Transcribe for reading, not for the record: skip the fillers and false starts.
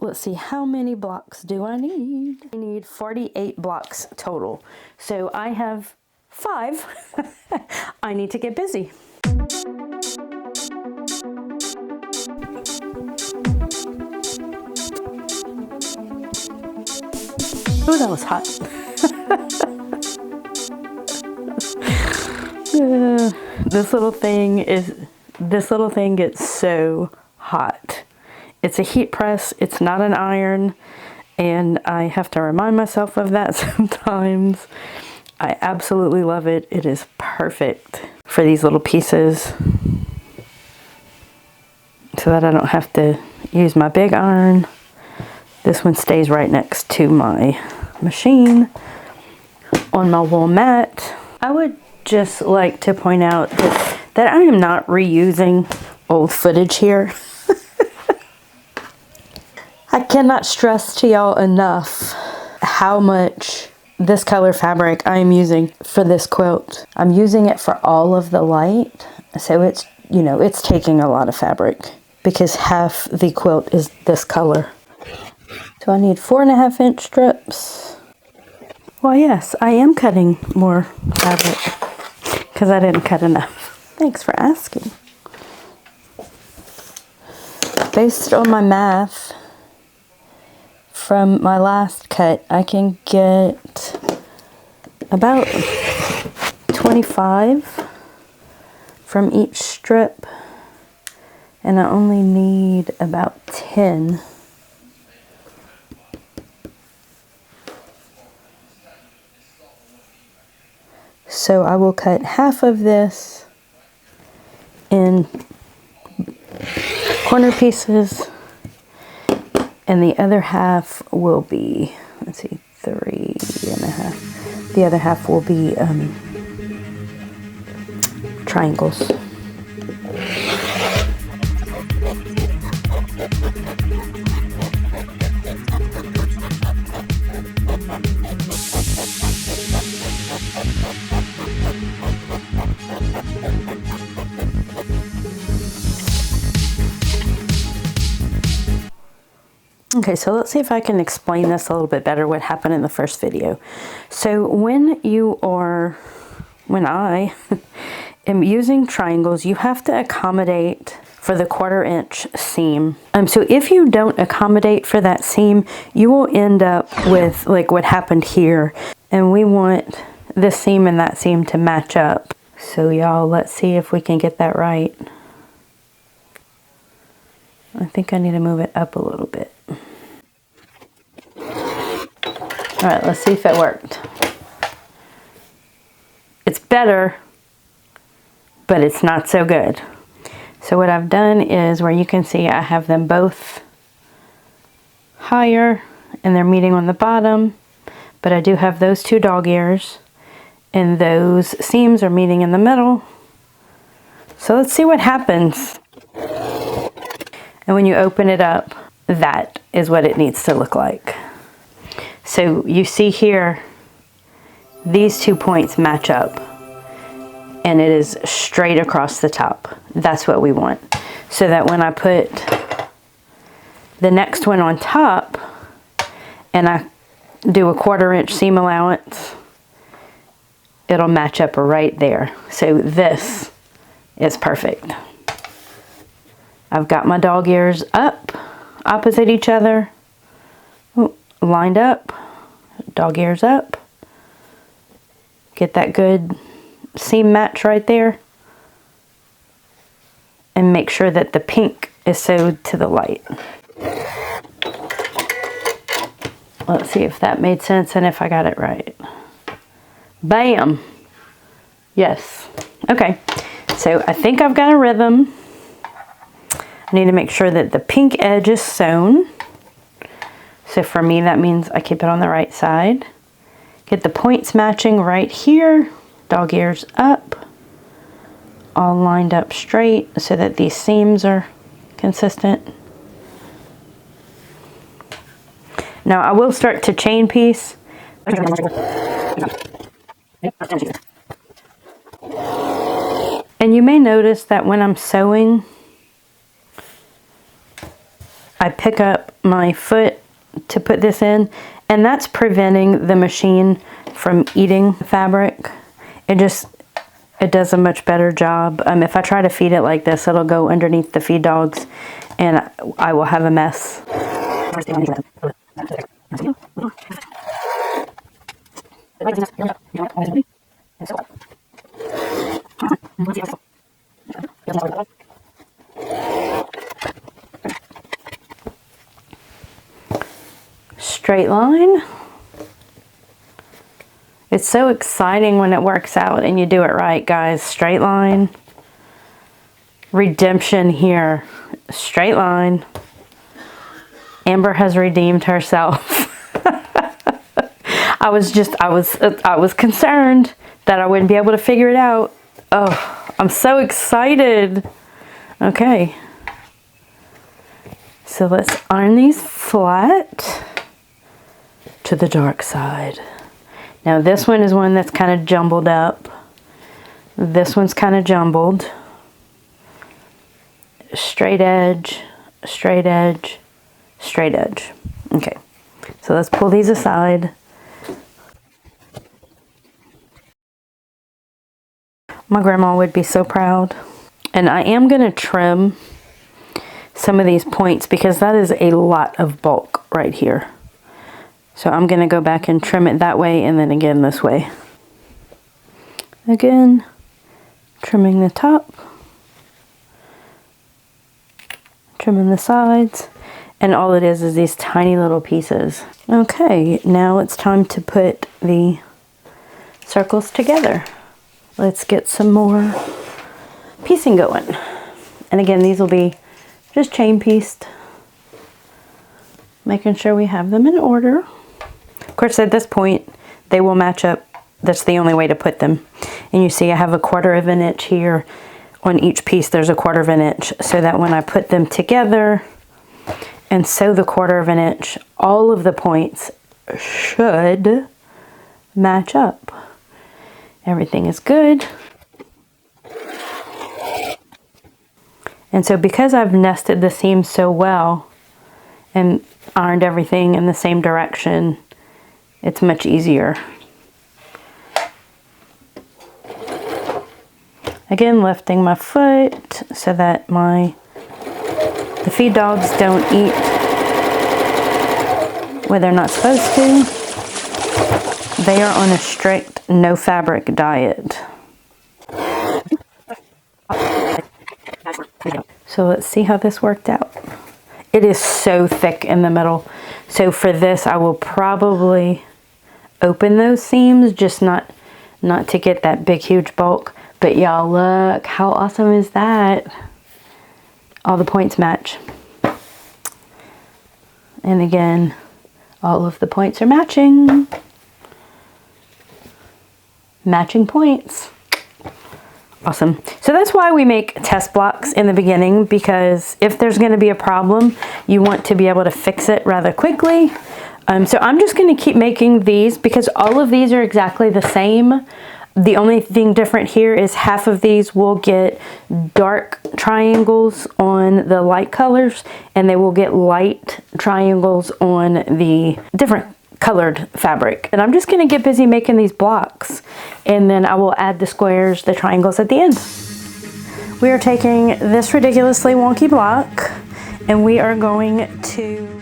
let's see, how many blocks do I need? I need 48 blocks total. So I have 5. I need to get busy. Oh, that was hot. This little thing gets so hot. It's a heat press, it's not an iron, and I have to remind myself of that sometimes. I absolutely love it. It is perfect for these little pieces so that I don't have to use my big iron. This one stays right next to my machine on my wool mat. I would just like to point out that I am not reusing old footage here. I cannot stress to y'all enough how much this color fabric I am using for this quilt. I'm using it for all of the light, so it's, you know, it's taking a lot of fabric because half the quilt is this color. So I need 4.5-inch strips. Well, yes, I am cutting more fabric because I didn't cut enough. Thanks for asking. Based on my math from my last cut, I can get about 25 from each strip, and I only need about 10. So I will cut half of this in corner pieces, and the other half will be, let's see, 3.5. The other half will be triangles. Okay, so let's see if I can explain this a little bit better, what happened in the first video. So when I am using triangles, you have to accommodate for the 1/4-inch seam. So if you don't accommodate for that seam, you will end up with like what happened here. And we want this seam and that seam to match up. So y'all, let's see if we can get that right. I think I need to move it up a little bit. All right, let's see if it worked. It's better, but it's not so good. So what I've done is, where you can see I have them both higher and they're meeting on the bottom, but I do have those 2 dog ears and those seams are meeting in the middle. So let's see what happens. And when you open it up, that is what it needs to look like. So you see here, these 2 points match up and it is straight across the top. That's what we want. So that when I put the next one on top and I do a 1/4-inch seam allowance, it'll match up right there. So this is perfect. I've got my dog ears up, opposite each other, lined up, dog ears up. Get that good seam match right there. And make sure that the pink is sewed to the light. Let's see if that made sense and if I got it right. Bam! Yes. Okay, so I think I've got a rhythm. I need to make sure that the pink edge is sewn. So for me, that means I keep it on the right side. Get the points matching right here. Dog ears up. All lined up straight so that these seams are consistent. Now I will start to chain piece. And you may notice that when I'm sewing, I pick up my foot to put this in, and that's preventing the machine from eating fabric. It does a much better job. If I try to feed it like this, it'll go underneath the feed dogs and I will have a mess. Straight line. It's so exciting when it works out and you do it right, guys. Straight line. Redemption here. Straight line. Amber has redeemed herself. I was concerned that I wouldn't be able to figure it out. Oh, I'm so excited. Okay. So let's iron these flat to the dark side. Now this one is one that's kind of jumbled up. This one's kind of jumbled. Straight edge, straight edge, straight edge. Okay, so let's pull these aside. My grandma would be so proud. And I am going to trim some of these points because that is a lot of bulk right here. So I'm going to go back and trim it that way and then again this way. Again, trimming the top, trimming the sides, and all it is these tiny little pieces. Okay, now it's time to put the circles together. Let's get some more piecing going. And again, these will be just chain pieced, making sure we have them in order. Of course, at this point, they will match up. That's the only way to put them. And you see I have a 1/4 of an inch here. On each piece, there's a 1/4 of an inch, so that when I put them together and sew the 1/4 of an inch, all of the points should match up. Everything is good. And so because I've nested the seams so well and ironed everything in the same direction, it's much easier. Again, lifting my foot so that the feed dogs don't eat where they're not supposed to. They are on a strict no fabric diet. So let's see how this worked out. It is so thick in the middle. So for this, I will probably open those seams, just not to get that big, huge bulk. But y'all, look, how awesome is that? All the points match. And again, all of the points are matching. Matching points. Awesome. So that's why we make test blocks in the beginning, because if there's going to be a problem, you want to be able to fix it rather quickly. So I'm just going to keep making these because all of these are exactly the same. The only thing different here is half of these will get dark triangles on the light colors, and they will get light triangles on the different colored fabric. And I'm just going to get busy making these blocks, and then I will add the squares, the triangles at the end. We are taking this ridiculously wonky block and we are going to